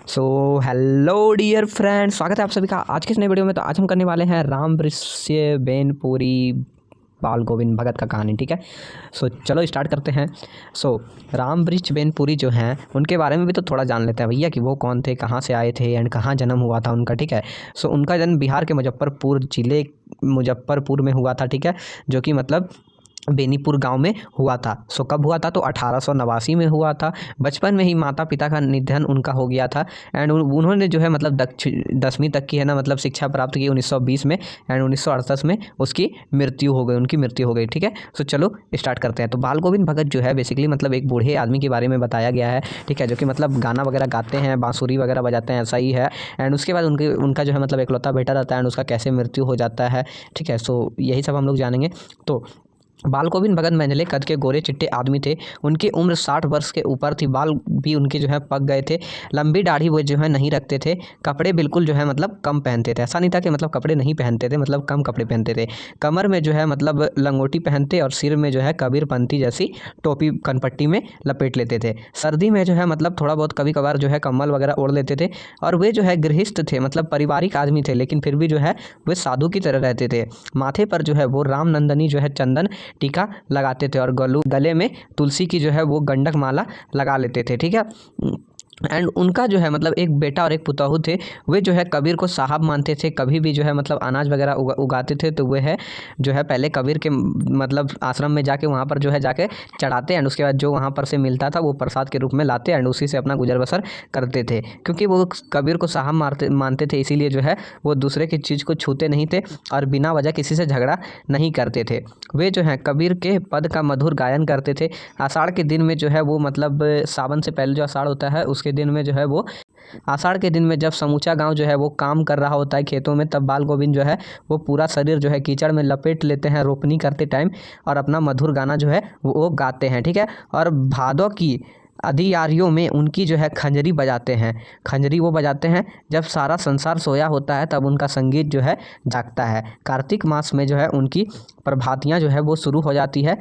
So hello dear friends, स्वागत है आप सभी का आज के इस नए वीडियो में। तो आज हम करने वाले हैं राम वृष्य बेनपुरी बाल गोविंद भगत का कहानी। ठीक है, सो चलो स्टार्ट करते हैं। सो राम वृक्ष बेनपुरी जो हैं उनके बारे में भी तो थोड़ा जान लेते हैं भैया कि वो कौन थे, कहाँ से आए थे एंड कहाँ जन्म हुआ था उनका। ठीक है, सो उनका जन्म बिहार के मुजफ्फरपुर जिले मुजफ्फरपुर में हुआ था। ठीक है, जो कि मतलब बेनीपुर गांव में हुआ था। सो कब हुआ था? तो 1889 में हुआ था। बचपन में ही माता पिता का निधन उनका हो गया था एंड उन्होंने जो है मतलब 10वीं तक की है ना मतलब शिक्षा प्राप्त की 1920 में एंड 1968 में उसकी मृत्यु हो गई, उनकी मृत्यु हो गई। ठीक है, सो चलो स्टार्ट करते हैं। तो बाल गोविंद भगत जो है बेसिकली मतलब एक बूढ़े आदमी के बारे में बताया गया है। ठीक है, जो कि मतलब गाना वगैरह गाते हैं, बांसुरी वगैरह बजाते हैं, ऐसा ही है। एंड उसके बाद उनका जो है मतलब इकलौता बेटा रहता है एंड उसका कैसे मृत्यु हो जाता है। ठीक है, सो यही सब हम लोग जानेंगे। तो बाल गोविंद भगत मंझले कद के गोरे चिट्टे आदमी थे। उनकी उम्र 60 वर्ष के ऊपर थी। बाल भी उनके जो है पक गए थे। लंबी दाढ़ी वो जो है नहीं रखते थे। कपड़े बिल्कुल जो है मतलब कम पहनते थे। ऐसा नहीं था कि मतलब कपड़े नहीं पहनते थे, मतलब कम कपड़े पहनते थे। कमर में जो है मतलब लंगोटी पहनते और सिर में जो है कबीरपंथी जैसी टोपी कनपट्टी में लपेट लेते थे। सर्दी में जो है मतलब थोड़ा बहुत कभी कभार जो है कम्बल वगैरह ओढ़ लेते थे। और वे जो है गृहस्थ थे, मतलब पारिवारिक आदमी थे, लेकिन फिर भी जो है वे साधु की तरह रहते थे। माथे पर जो है वो रामनंदनी जो है चंदन टीका लगाते थे और गले में तुलसी की जो है वो गंडक माला लगा लेते थे। ठीक है, एंड उनका जो है मतलब एक बेटा और एक पुतहु थे। वे जो है कबीर को साहब मानते थे। कभी भी जो है मतलब अनाज वगैरह उगाते थे तो वे है जो है पहले कबीर के मतलब आश्रम में जाके वहाँ पर जो है जाके चढ़ाते एंड उसके बाद जो वहाँ पर से मिलता था वो प्रसाद के रूप में लाते एंड उसी से अपना गुजर बसर करते थे। क्योंकि वो कबीर को साहब मानते थे, इसीलिए जो है वो दूसरे की चीज़ को छूते नहीं थे और बिना वजह किसी से झगड़ा नहीं करते थे। वे जो है कबीर के पद का मधुर गायन करते थे। आषाढ़ के दिन में जो है वो मतलब सावन से पहले जो आषाढ़ होता है उसके दिन में जो है वो आषाढ़ के दिन में जब समूचा गांव जो है वो काम कर रहा होता है खेतों में, तब बाल गोविंद जो है वो पूरा शरीर जो है कीचड़ में लपेट लेते हैं रोपनी करते टाइम और अपना मधुर गाना जो है वो गाते हैं। ठीक है, और भादों की अधियारियों में उनकी जो है खंजरी बजाते हैं। खंजरी वो बजाते हैं जब सारा संसार सोया होता है, तब उनका संगीत जो है जागता है। कार्तिक मास में जो है उनकी प्रभातियाँ जो है वो शुरू हो जाती है।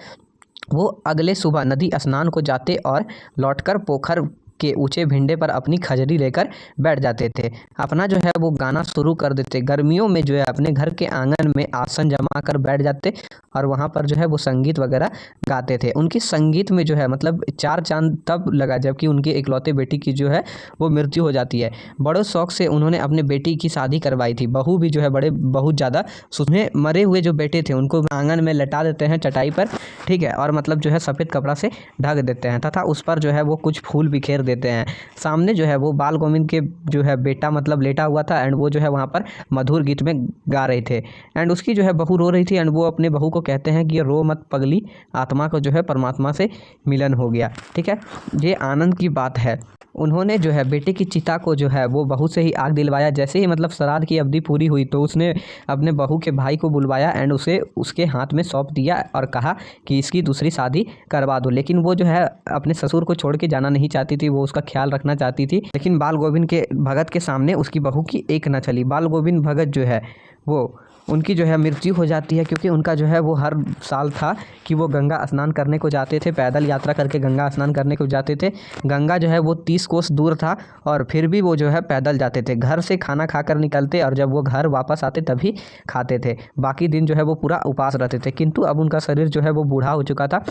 वो अगले सुबह नदी स्नान को जाते और लौटकर पोखर के ऊंचे भिंडे पर अपनी खजरी लेकर बैठ जाते थे। अपना जो है वो गाना शुरू कर देते। गर्मियों में जो है अपने घर के आंगन में आसन जमा कर बैठ जाते और वहाँ पर जो है वो संगीत वगैरह गाते थे। उनकी संगीत में जो है मतलब 4 चांद तब लगा जबकि उनके इकलौते बेटी की जो है वो मृत्यु हो जाती है। बड़े शौक से उन्होंने अपने बेटी की शादी करवाई थी। बहू भी जो है बहुत ज़्यादा सुने मरे हुए जो बेटे थे उनको आंगन में लटा देते हैं चटाई पर। ठीक है, और मतलब जो है सफ़ेद कपड़ा से ढक देते हैं तथा उस पर जो है वो कुछ फूल बिखेर देते हैं। सामने जो है वो बाल गोविंद के जो है बेटा मतलब लेटा हुआ था एंड वो जो है वहाँ पर मधुर गीत में गा रहे थे एंड उसकी जो है बहू रो रही थी एंड वो अपने बहू को कहते हैं कि रो मत पगली, आत्मा को जो है परमात्मा से मिलन हो गया। ठीक है, ये आनंद की बात है। उन्होंने जो है बेटे की चिता को जो है वो बहू से ही आग दिलवाया। जैसे ही मतलब श्राद्ध की अवधि पूरी हुई तो उसने अपने बहू के भाई को बुलवाया एंड उसे उसके हाथ में सौंप दिया और कहा कि इसकी दूसरी शादी करवा दो। लेकिन वो जो है अपने ससुर को छोड़ के जाना नहीं चाहती थी, वो उसका ख्याल रखना चाहती थी। लेकिन बाल गोविंद के भगत के सामने उसकी बहू की एक न चली। बाल गोविंद भगत जो है वो उनकी जो है मृत्यु हो जाती है क्योंकि उनका जो है वो हर साल था कि वो गंगा स्नान करने को जाते थे। पैदल यात्रा करके गंगा स्नान करने को जाते थे। गंगा जो है वो 30 कोस दूर था और फिर भी वो जो है पैदल जाते थे। घर से खाना खाकर निकलते और जब वो घर वापस आते तभी खाते थे। बाकी दिन जो है वो पूरा उपवास रहते थे। किंतु अब उनका शरीर जो है वो बूढ़ा हो चुका था।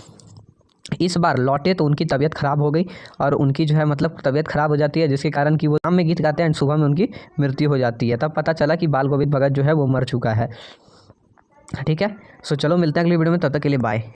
इस बार लौटे तो उनकी तबीयत ख़राब हो गई और उनकी जो है मतलब तबीयत ख़राब हो जाती है, जिसके कारण कि वो शाम में गीत गाते हैं एंड सुबह में उनकी मृत्यु हो जाती है। तब पता चला कि बाल गोविंद भगत जो है वो मर चुका है। ठीक है, सो चलो मिलते हैं अगली वीडियो में, तब तक के लिए बाय।